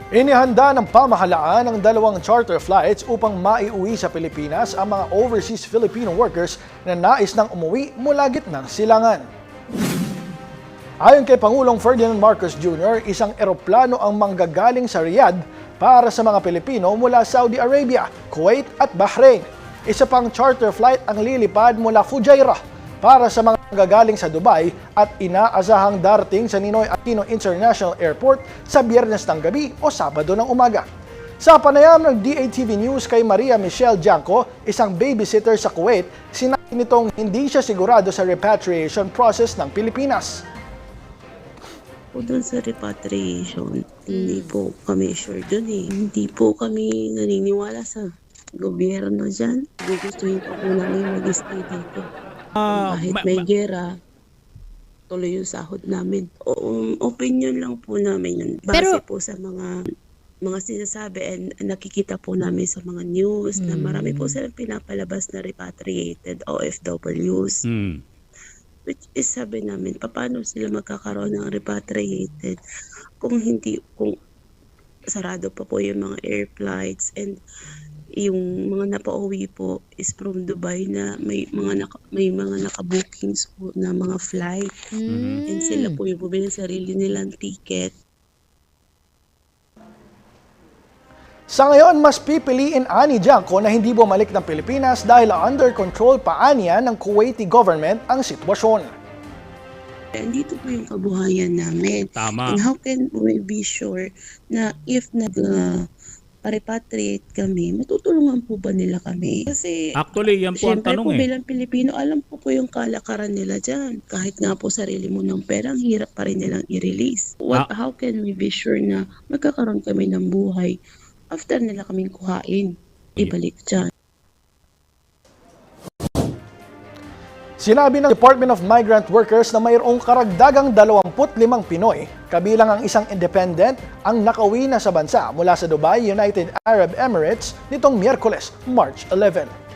Inihanda ng pamahalaan ang 2 charter flights upang maiuwi sa Pilipinas ang mga overseas Filipino workers na nais nang umuwi mula gitnang silangan. Ayon kay Pangulong Ferdinand Marcos Jr., isang eroplano ang manggagaling sa Riyadh para sa mga Pilipino mula Saudi Arabia, Kuwait at Bahrain. Isa pang charter flight ang lilipad mula Fujairah para sa mga gagaling sa Dubai at inaasahang darating sa Ninoy Aquino International Airport sa Biyernes ng gabi o Sabado ng umaga. Sa panayam ng DATV News kay Maria Michelle Janco, isang babysitter sa Kuwait, sinabi nitong hindi siya sigurado sa repatriation process ng Pilipinas. Doon sa repatriation, hindi po kami sure doon eh. Hindi po kami naniniwala sa gobyerno dyan. Gugustuhin pa po namin mag-stay dito. Kahit may gera, tuloy yung sahod namin. Opinion lang po namin yun. Base po sa mga sinasabi and nakikita po namin sa mga news na marami po silang pinapalabas na repatriated OFWs. Which is sabi namin, paano sila magkakaroon ng repatriated kung sarado pa po yung mga air flights and yung mga napauwi po is from Dubai na may mga nakabookings po na mga flight. And sila po yung bumili sarili nilang ticket. Sa ngayon, mas pipiliin ani Janco na hindi bumalik ng Pilipinas dahil under control pa aniya ng Kuwaiti government ang sitwasyon. Andito po yung kabuhayan namin. Tama. And how can we be sure na if repatriate kami, matutulungan po ba nila kami? Kasi actually, yan po ang syempre tanong po bilang Pilipino, alam po yung kalakaran nila dyan. Kahit nga po sarili mo ng pera, ang hirap pa rin nilang i-release. How can we be sure na magkakaroon kami ng buhay after nila kaming kuhain, ibalik dyan? Sinabi ng Department of Migrant Workers na mayroong karagdagang 25 Pinoy, kabilang ang isang independent, ang nakauwi na sa bansa mula sa Dubai, United Arab Emirates nitong Miyerkules, March 11.